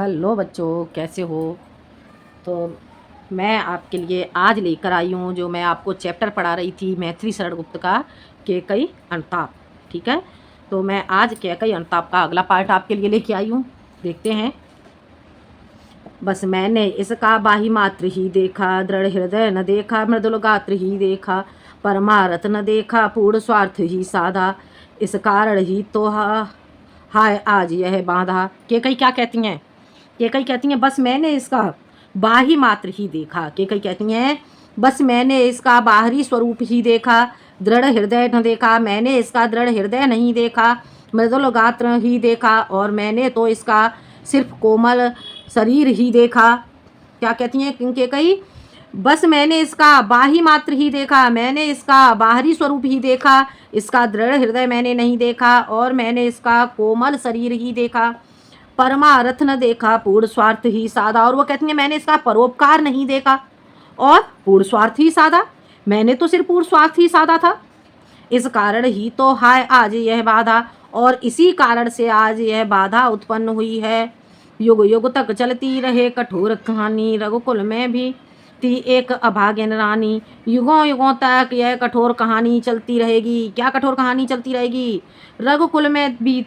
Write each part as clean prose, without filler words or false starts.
Hello बच्चों, कैसे हो। तो मैं आपके लिए आज लेकर आई हूँ, जो मैं आपको चैप्टर पढ़ा रही थी मैथिली शरण गुप्त का कैकई अनताप। ठीक है, तो मैं आज कैकई अनताप का अगला पार्ट आपके लिए लेके आई हूँ। देखते हैं। बस मैंने इसका बाही मात्र ही देखा, दृढ़ हृदय न देखा, मृदुल गात्र ही देखा, परमारथ न देखा, पूर्ण स्वार्थ ही साधा, इस कारण ही तो हाय आज यह बांधा। कैकई क्या कहती हैं? कैकई कहती हैं बस मैंने इसका बाही मात्र ही देखा। कैकई कहती हैं बस मैंने इसका बाहरी स्वरूप ही देखा, दृढ़ हृदय न देखा, मैंने इसका दृढ़ हृदय नहीं देखा, मृदुल गात्र ही देखा, और मैंने तो इसका सिर्फ कोमल शरीर ही देखा। क्या कहती हैं कैकई? बस मैंने इसका बाही मात्र ही देखा, मैंने इसका बाहरी स्वरूप ही देखा, इसका दृढ़ हृदय मैंने नहीं देखा, और मैंने इसका कोमल शरीर ही देखा, परमारथ न देखा, पूर्ण स्वार्थ ही साधा। और वो कहती है मैंने इसका परोपकार नहीं देखा और पूर्ण स्वार्थ ही साधा, मैंने तो सिर्फ पूर्ण स्वार्थ ही साधा था, इस कारण ही तो हाय आज यह बाधा। और इसी कारण से आज यह बाधा उत्पन्न हुई है। युग युग तक चलती रहे कठोर कहानी, रघुकुल में भी थी एक अभागिन रानी। युगों युगों तक यह कठोर कहानी चलती रहेगी। क्या कठोर कहानी चलती रहेगी? रघुकुल में भी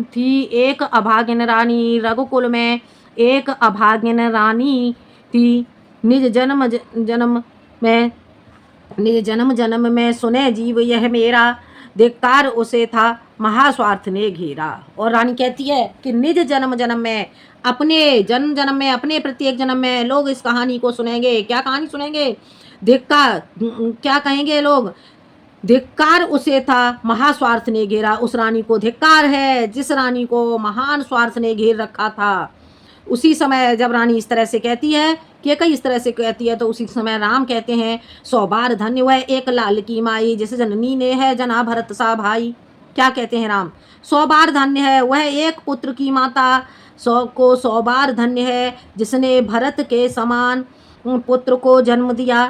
थी एक अभागिन रानी, रघुकुल में एक अभागिन रानी थी। निज जन्म जन्म में निज जन्म जन्म में सुने जीव यह मेरा, धिक्कार उसे था महास्वार्थ ने घेरा। और रानी कहती है कि निज जन्म जन्म में, अपने जन्म जन्म में, अपने प्रत्येक जन्म में लोग इस कहानी को सुनेंगे। क्या कहानी सुनेंगे? धिक्कार। क्या कहेंगे लोग? धिक्कार उसे था महास्वार्थ ने घेरा। उस रानी को धिक्कार है जिस रानी को महान स्वार्थ ने घेर रखा था। उसी समय जब रानी इस तरह से कहती है, कि कई इस तरह से कहती है, तो उसी समय राम कहते हैं 100 बार धन्य वह एक लाल की माई, जिस जननी ने है जना भरत सा भाई। क्या कहते हैं राम? 100 बार धन्य है वह एक पुत्र की माता, 100 बार धन्य है जिसने भरत के समान पुत्र को जन्म दिया।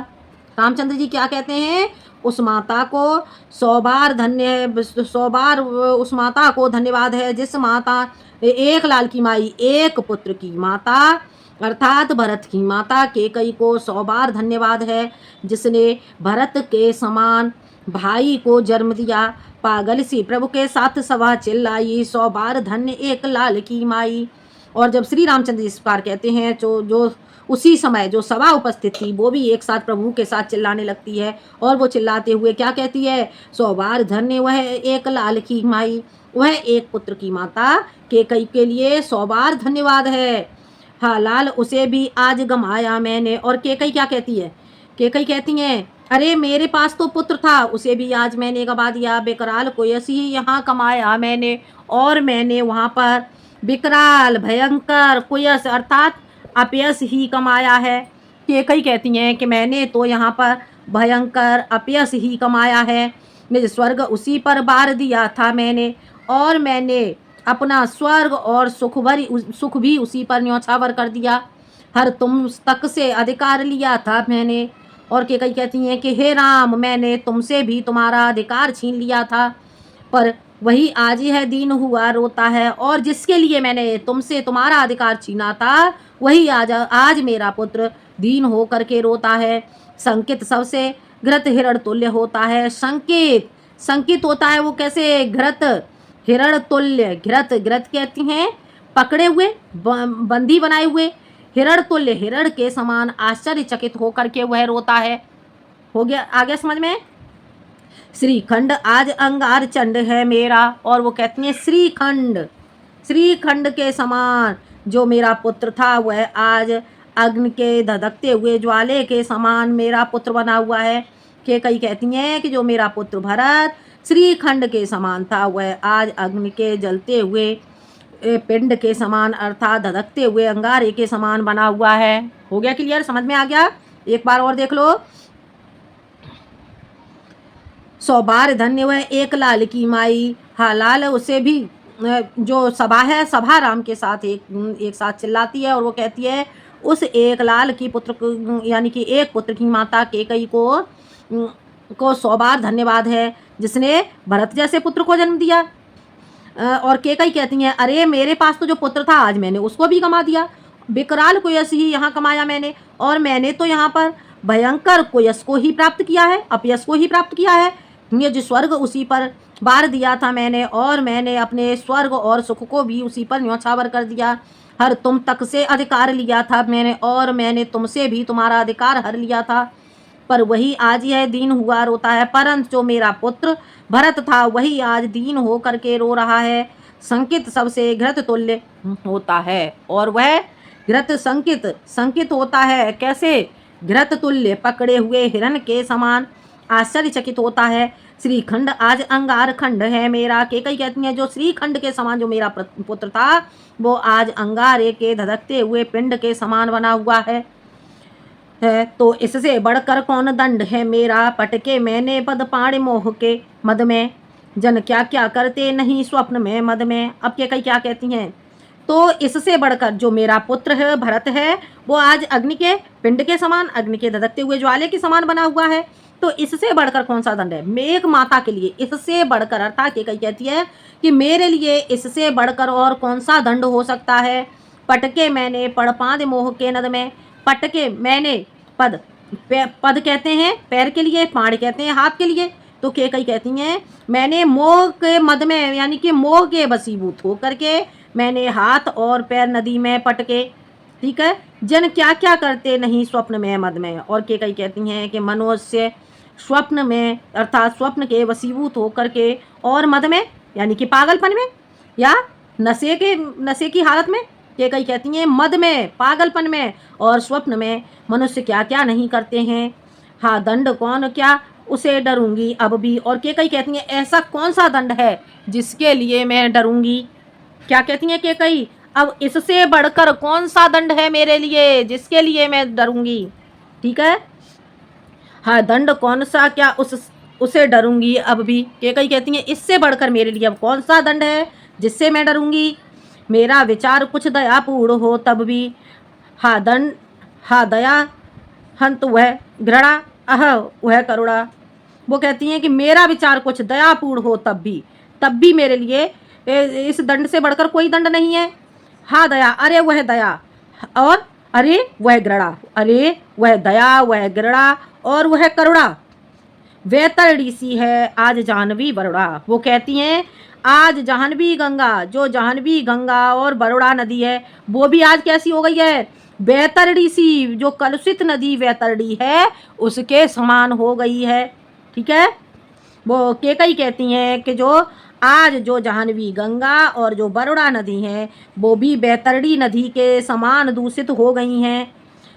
रामचंद्र जी क्या कहते हैं? उस माता को 100 बार धन्य है, 100 बार उस माता को धन्यवाद है जिस माता, एक लाल की माई, एक पुत्र की माता, अर्थात भरत की माता कैकई को 100 बार धन्यवाद है जिसने भरत के समान भाई को जन्म दिया। पागल सी प्रभु के साथ सभा चिल्लाई, 100 बार धन्य एक लाल की माई। और जब श्री रामचंद्र इस बार कहते हैं, जो उसी समय जो सभा उपस्थित थी वो भी एक साथ प्रभु के साथ चिल्लाने लगती है, और वो चिल्लाते हुए क्या कहती है? 100 बार धन्य वह एक लाल की माई, वह एक पुत्र की माता कैकई के लिए 100 बार धन्यवाद है। हाँ, लाल उसे भी आज गमाया मैंने। और कैकई क्या कहती है? कैकई कहती है अरे मेरे पास तो पुत्र था, उसे भी आज मैंने गवा दिया। बेकराल कोयस ही यहाँ कमाया मैंने, और मैंने वहाँ पर विकराल भयंकर कुयस अर्थात अपयश ही कमाया है। कैकई कहती हैं कि मैंने तो यहाँ पर भयंकर अपयश ही कमाया है। निज स्वर्ग उसी पर बार दिया था मैंने, और मैंने अपना स्वर्ग और सुख भी उसी पर न्यौछावर कर दिया। हर तुम तक से अधिकार लिया था मैंने। और कैकई कहती हैं कि हे राम, मैंने तुमसे भी तुम्हारा अधिकार छीन लिया था, पर वही आज यह दीन हुआ रोता है, और जिसके लिए मैंने तुमसे तुम्हारा अधिकार छीना था वही आज मेरा पुत्र दीन हो करके रोता है। संकित सबसे घृत हिरण तुल्य होता है। संकित होता है वो कैसे? घृत हिरण तुल्य। घृत कहती हैं पकड़े हुए, बंदी बनाए हुए, हिरण तुल्य, हिरण के समान आश्चर्यचकित होकर के वह रोता है। हो गया? आ गया समझ में? श्रीखंड आज अंगार चंड है मेरा। और वो कहती हैं श्रीखंड के समान जो मेरा पुत्र था वह आज अग्नि के धधकते हुए ज्वाले के समान मेरा पुत्र बना हुआ है। कैकई कहती हैं कि जो मेरा पुत्र भरत श्रीखंड के समान था वह आज अग्नि के जलते हुए पिंड के समान अर्थात धधकते हुए अंगारे के समान बना हुआ है। हो गया क्लियर? समझ में आ गया? एक बार और देख लो। 100 बार धन्य वह एक लाल की माई। हाँ, लाल उसे भी जो सभा है, सभा राम के साथ एक साथ चिल्लाती है, और वो कहती है उस एक लाल की पुत्र यानी कि एक पुत्र की माता कैकई को 100 बार धन्यवाद है जिसने भरत जैसे पुत्र को जन्म दिया। और केकई कहती हैं, अरे मेरे पास तो जो पुत्र था आज मैंने उसको भी गंवा दिया, विकराल कुयस ही यहाँ कमाया मैंने, और मैंने तो यहाँ पर भयंकर कुयस को ही प्राप्त किया है, अपयश को ही प्राप्त किया है। ये जो स्वर्ग उसी पर बार दिया था मैंने, और मैंने अपने स्वर्ग और सुख को भी उसी पर न्यौछावर कर दिया। हर तुम तक से अधिकार लिया था मैंने, और मैंने तुमसे भी तुम्हारा अधिकार हर लिया था। पर वही आज यह दीन हुआ रोता है, परंतु जो मेरा पुत्र भरत था वही आज दीन हो करके रो रहा है। संकित सबसे घृत तुल्य होता है, और वह घृत संकित होता है। कैसे? घृत तुल्य, पकड़े हुए हिरण के समान आश्चर्यचकित होता है। श्रीखंड आज अंगार खंड है मेरा। केकई कहती हैं, जो श्रीखंड के समान जो मेरा पुत्र था वो आज अंगारे के धधकते हुए पिंड के समान बना हुआ है। तो इससे बढ़कर कौन दंड है मेरा। पटके मैंने पद पाण मोह के मद में, जन क्या क्या करते नहीं स्वप्न में मद में। अब केकई क्या कहती हैं, तो इससे बढ़कर जो मेरा पुत्र है भरत है वो आज अग्नि के पिंड के समान, अग्नि के धधकते हुए ज्वाले के समान बना हुआ है। तो इससे बढ़कर कौन सा दंड है मेघ माता के लिए। इससे बढ़कर, अर्थात केकई कहती है कि मेरे लिए इससे बढ़कर और कौन सा दंड हो सकता है। पटके मैंने पड़ पाद मोह के नद में। पटके मैंने पद, पद कहते हैं पैर के लिए, पाड़ कहते हैं हाथ के लिए। तो केकई कहती हैं, मैंने मोह के मद में यानी कि मोह के वशीभूत हो करके मैंने हाथ और पैर नदी में पटके। ठीक है, जन क्या क्या करते नहीं स्वप्न में मद में। और केकई कहती हैं कि मनुष्य स्वप्न में, अर्थात स्वप्न के वशीभूत होकर के, और मद में यानी कि पागलपन में या नशे की हालत में। केकई कहती हैं, मद में, पागलपन में और स्वप्न में मनुष्य क्या क्या नहीं करते हैं। हाँ, दंड कौन क्या उसे डरूंगी अब भी। और केकई कहती हैं, ऐसा कौन सा दंड है जिसके लिए मैं डरूंगी। क्या कहती हैं केकई, अब इससे बढ़कर कौन सा दंड है मेरे लिए जिसके लिए मैं डरूंगी। ठीक है, हाँ, दंड कौन सा क्या उसे डरूंगी अब भी। केकई कहती हैं, इससे बढ़कर मेरे लिए अब कौन सा दंड है जिससे मैं डरूंगी। मेरा विचार कुछ दयापूर्ण हो तब भी। हाँ दंड, हाँ दया, हंत वह घृणा, अह वह करुणा। वो कहती हैं कि मेरा विचार कुछ दयापूर्ण हो तब भी मेरे लिए इस दंड से बढ़कर कोई दंड नहीं है। हाँ दया, अरे वह दया, और अरे वह घृणा, अरे वह दया, वह घृणा और वह करुणा वैतरणी सी है आज जाह्नवी बरोड़ा। वो कहती हैं, आज जाह्नवी गंगा, जो जाह्नवी गंगा और बरोड़ा नदी है वो भी आज कैसी हो गई है, वैतरणी सी, जो कलुषित नदी वैतरणी है उसके समान हो गई है। ठीक है, वो केकई कहती हैं कि जो आज जो जाह्नवी गंगा और जो बरोड़ा नदी है वो भी वैतरणी नदी के समान दूषित हो गई हैं।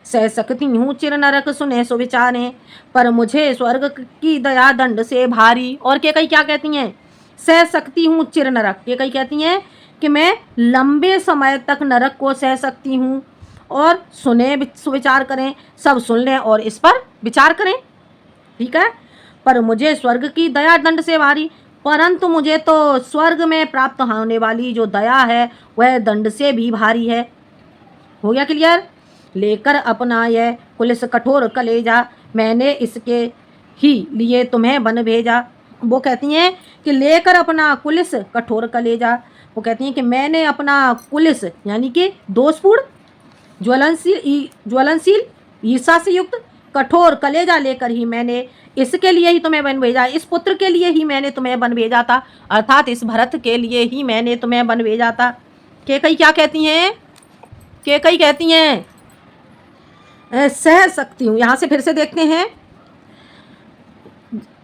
सह सकती हूँ चिर नरक सुने सुविचारे, पर मुझे स्वर्ग की दया दंड से भारी। और केकई क्या कहती हैं, सह सकती हूँ चिर नरक। केकई कहती हैं कि मैं लंबे समय तक नरक को सह सकती हूँ, और सुने सुविचार करें, सब सुन लें और इस पर विचार करें। ठीक है, पर मुझे स्वर्ग की दया दंड से भारी, परंतु मुझे तो स्वर्ग में प्राप्त होने वाली जो दया है वह दंड से भी भारी है। हो गया क्लियर। लेकर अपना यह पुलिस कठोर कलेजा, मैंने इसके ही लिए तुम्हें बन भेजा। वो कहती हैं कि लेकर अपना पुलिस कठोर कलेजा, वो कहती हैं कि मैंने अपना पुलिस यानी कि दोषपूर्ण, ज्वलनशील ईर्षा से युक्त कठोर कलेजा लेकर ही मैंने इसके लिए ही तुम्हें बन भेजा, इस पुत्र के लिए ही मैंने तुम्हें बन भेजा था, अर्थात इस भरत के लिए ही मैंने तुम्हें बन भेजा था। केकई क्या कहती हैं, केकई कहती हैं सह सकती हूँ। यहाँ से फिर से देखते हैं,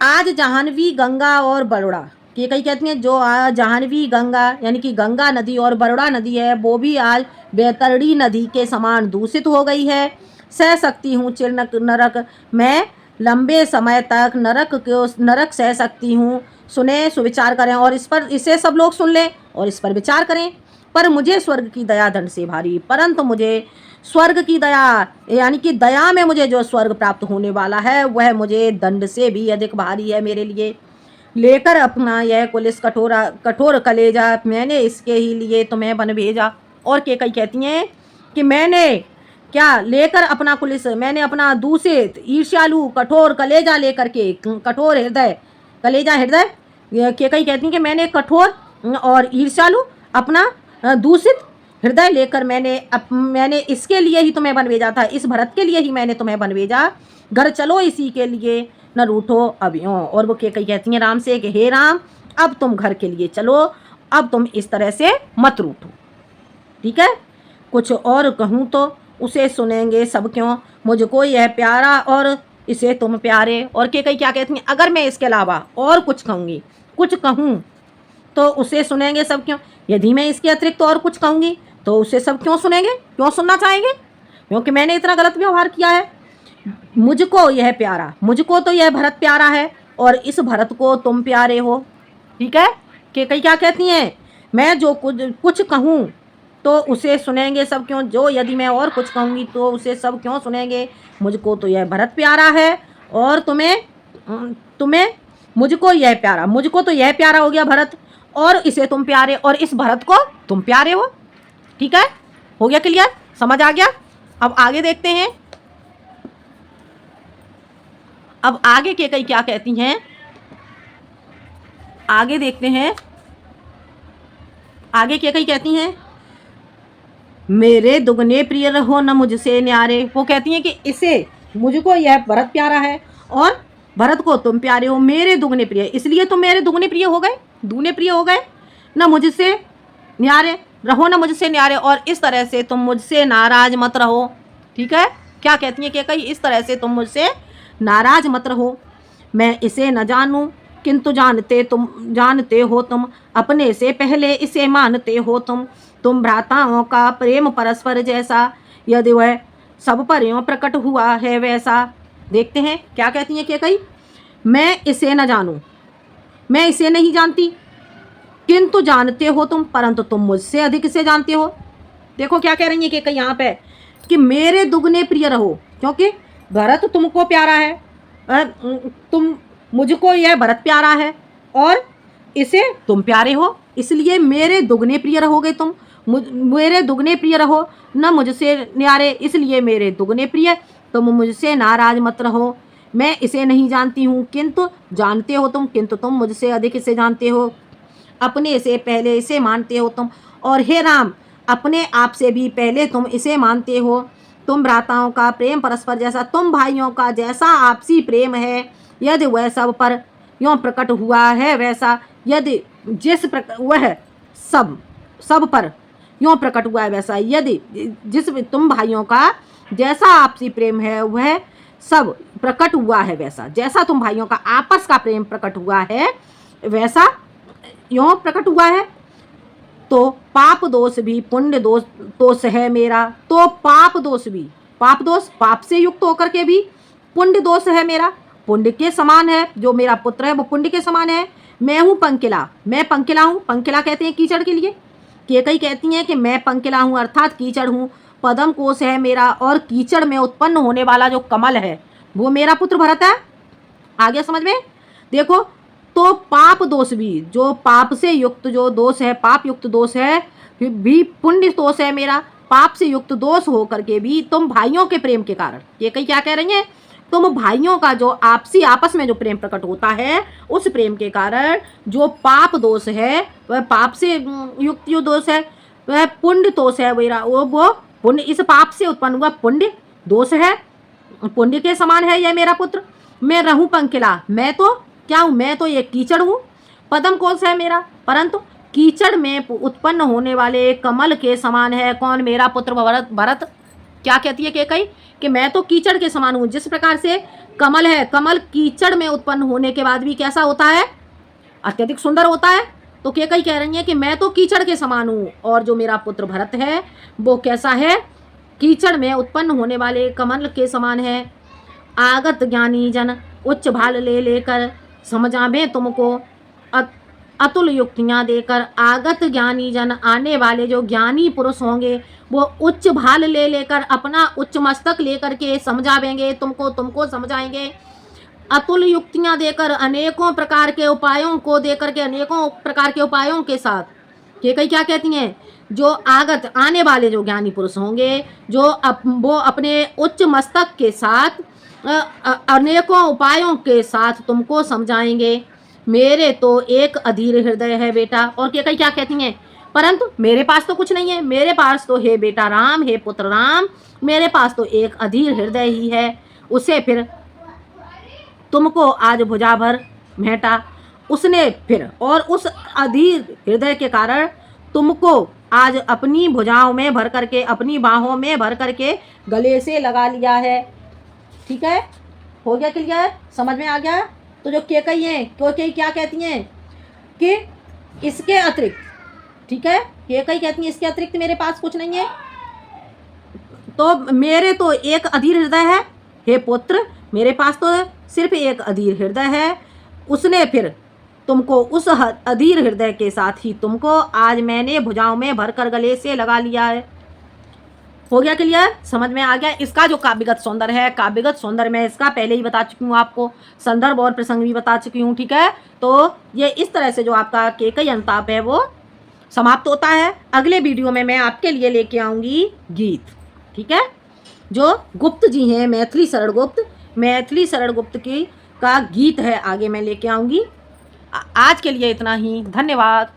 आज जाह्नवी गंगा और बरोड़ा। केकई कहती हैं जो जाह्नवी गंगा यानी कि गंगा नदी और बरोड़ा नदी है वो भी आज वैतरणी नदी के समान दूषित हो गई है। सह सकती हूँ चिर नरक, मैं लंबे समय तक नरक सह सकती हूँ। सुने सुविचार करें, और इसे सब लोग सुन लें और इस पर विचार करें। पर मुझे स्वर्ग की दया दंड से भारी, परंतु मुझे स्वर्ग की दया यानी कि दया में मुझे जो स्वर्ग प्राप्त होने वाला है वह मुझे दंड से भी अधिक भारी है मेरे लिए। लेकर अपना यह पुलिस कठोर कलेजा, मैंने इसके ही लिए तुम्हें बन भेजा। और केकई कहती हैं कि मैंने क्या लेकर अपना पुलिस, मैंने अपना दूषित ईर्ष्यालु कठोर कलेजा लेकर के, कठोर हृदय, कलेजा हृदय। केकई कहती हैं कि मैंने कठोर और ईर्ष्यालु, अपना दूषित हृदय लेकर मैंने इसके लिए ही तुम्हें बन भेजा था, इस भरत के लिए ही मैंने तुम्हें बन भेजा। घर चलो इसी के लिए, न रूठो अब यों। और वो कई कहती हैं राम से कि हे राम, अब तुम घर के लिए चलो, अब तुम इस तरह से मत रूठो। ठीक है, कुछ और कहूँ तो उसे सुनेंगे सब क्यों, मुझको यह प्यारा और इसे तुम प्यारे। और कई क्या कहती हैं, अगर मैं इसके अलावा और कुछ कहूँगी, कुछ कहूँ तो उसे सुनेंगे सब क्यों, यदि मैं इसके अतिरिक्त और कुछ कहूँगी तो उसे सब क्यों सुनेंगे, क्यों सुनना चाहेंगे, क्योंकि मैंने इतना गलत व्यवहार किया है। मुझको यह प्यारा, मुझको तो यह भरत प्यारा है और इस भरत को तुम प्यारे हो। ठीक है, कि कई क्या कहती हैं, मैं जो कुछ कहूँ तो उसे सुनेंगे सब क्यों, जो यदि मैं और कुछ कहूँगी तो उसे सब क्यों सुनेंगे। मुझको तो यह भरत प्यारा है और तुम्हें मुझको यह प्यारा, मुझको तो यह प्यारा हो गया भरत, और इसे तुम प्यारे, और इस भरत को तुम प्यारे हो। ठीक है, हो गया क्लियर, समझ आ गया। अब आगे देखते हैं, अब आगे के कई क्या कहती हैं, आगे देखते हैं, आगे के कई कहती हैं, मेरे दुगने प्रिय रहो न मुझसे न्यारे। वो कहती हैं कि इसे, मुझको यह भरत प्यारा है और भरत को तुम प्यारे हो, मेरे दुगने प्रिय, इसलिए तुम मेरे दुगने प्रिय हो गए, दूने प्रिय हो गए। न मुझसे न्यारे रहो, न मुझसे न्यारे, और इस तरह से तुम मुझसे नाराज मत रहो। ठीक है, क्या कहती हैं कि कहीं इस तरह से तुम मुझसे नाराज मत रहो। मैं इसे न जानूं किंतु जानते हो तुम, अपने से पहले इसे मानते हो तुम भ्राताओं का प्रेम परस्पर जैसा, यदि वह सब पर यों प्रकट हुआ है वैसा। देखते हैं क्या कहती हैं कि कहीं, मैं इसे न जानूं, मैं इसे नहीं जानती, किंतु जानते हो तुम, परंतु तुम मुझसे अधिक इसे जानते हो। देखो क्या कह रही है कि कहीं यहाँ पे, कि मेरे दुगने प्रिय रहो, क्योंकि भरत तुमको प्यारा है, तुम, मुझको यह भरत प्यारा है और इसे तुम प्यारे हो, इसलिए मेरे दुगने प्रिय रहोगे तुम, मेरे दुगने प्रिय रहो, न मुझसे न्यारे, इसलिए मेरे दुगने प्रिय, तुम मुझसे नाराज मत रहो। मैं इसे नहीं जानती हूँ किंतु जानते हो तुम, किंतु तुम मुझसे अधिक इसे जानते हो, अपने से पहले इसे मानते हो तुम, और हे राम, अपने आप से भी पहले तुम इसे मानते हो। तुम भ्राताओं का प्रेम परस्पर जैसा, तुम भाइयों का जैसा आपसी प्रेम है, यदि वह सब पर यों प्रकट हुआ है वैसा, यदि जिस प्रकार वह सब पर यों प्रकट हुआ है वैसा, यदि जिस तुम भाइयों का जैसा आपसी प्रेम है वह सब प्रकट हुआ है वैसा, जैसा तुम भाइयों का आपस का प्रेम प्रकट हुआ है वैसा यों प्रकट हुआ है, तो पाप दोष भी पुण्य दोष है मेरा। तो पाप दोष भी, पाप दोष पाप से युक्त होकर के भी पुण्य दोष है मेरा, पुण्य के समान है, जो मेरा पुत्र है वो पुण्य के समान है। मैं हूँ पंकिला, मैं पंकिला हूँ, पंकिला कहते हैं कीचड़ के लिए, कई कहती हैं कि मैं पंकिला हूँ अर्थात कीचड़ हूँ, पद्म कोश है मेरा, और कीचड़ में उत्पन्न होने वाला जो कमल है वो मेरा पुत्र भरत है। आगे समझ में देखो, तो पाप दोष भी, जो पाप से युक्त जो दोष है, पाप युक्त दोष है भी पुण्य दोष है मेरा, पाप से युक्त दोष हो करके भी तुम भाइयों के प्रेम के कारण, ये कई क्या कह रही हैं, तुम भाइयों का जो आपसी आपस में जो प्रेम प्रकट होता है उस प्रेम के कारण जो पाप दोष है, वह पाप से युक्त जो दोष है वह पुण्य दोष है मेरा, वो पुण्य, इस पाप से उत्पन्न हुआ पुण्य दोष है, पुण्य के समान है यह मेरा पुत्र। मैं रहूं पंकिला, मैं तो क्या हूँ, मैं तो ये कीचड़ हूँ, पद्म कोश है मेरा, परंतु कीचड़ में उत्पन्न होने वाले कमल के समान है कौन, मेरा पुत्र भरत। क्या कहती है कि कई, कि मैं तो कीचड़ के समान हूँ, जिस प्रकार से कमल है, कमल कीचड़ में उत्पन्न होने के बाद भी कैसा होता है, अत्यधिक सुंदर होता है। तो कई कह रही है कि मैं तो कीचड़ के समान हूँ, और जो मेरा पुत्र भरत है वो कैसा है, कीचड़ में उत्पन्न होने वाले कमल के समान है। आगत ज्ञानी जन उच्च भाल ले लेकर समझावे तुमको, अतुल युक्तियाँ देकर। आगत ज्ञानी जन, आने वाले जो ज्ञानी पुरुष होंगे वो उच्च भाल ले लेकर, अपना उच्च मस्तक लेकर के समझावेंगे तुमको समझाएंगे। अतुल युक्तियाँ देकर, अनेकों प्रकार के उपायों को देकर के, अनेकों प्रकार के उपायों के साथ, ये कई क्या कहती हैं, जो आगत आने वाले जो ज्ञानी पुरुष होंगे जो वो अपने उच्च मस्तक के साथ अनेकों उपायों के साथ तुमको समझाएंगे। मेरे तो एक अधीर हृदय है बेटा। और केकई क्या कहती हैं, परंतु मेरे पास तो कुछ नहीं है, मेरे पास तो हे बेटा राम, हे पुत्र राम, मेरे पास तो एक अधीर हृदय ही है। उसे फिर तुमको आज भुजा भर भेंटा, उसने फिर और उस अधीर हृदय के कारण तुमको आज अपनी भुजाओं में भर करके, अपनी बाहों में भर करके गले से लगा लिया है। ठीक है, हो गया क्लियर, समझ में आ गया। तो जो केकई हैं, केकई क्या कहती हैं कि इसके अतिरिक्त, ठीक है, केकई कहती हैं इसके अतिरिक्त मेरे पास कुछ नहीं है, तो मेरे तो एक अधीर हृदय है, हे पुत्र मेरे पास तो सिर्फ एक अधीर हृदय है। उसने फिर तुमको उस अधीर हृदय के साथ ही तुमको आज मैंने भुजाओं में भरकर गले से लगा लिया है। हो गया क्लियर, समझ में आ गया। इसका जो काव्यगत सौंदर्य है, काव्यगत सौंदर्य मैं इसका पहले ही बता चुकी हूँ आपको, संदर्भ और प्रसंग भी बता चुकी हूँ। ठीक है, तो ये इस तरह से जो आपका केकई अनुताप है वो समाप्त होता है। अगले वीडियो में मैं आपके लिए लेके आऊँगी गीत, ठीक है, जो गुप्त जी हैं, मैथिली शरण गुप्त, मैथिली शरण गुप्त की का गीत है, आगे मैं लेके आऊँगी। आज के लिए इतना ही, धन्यवाद।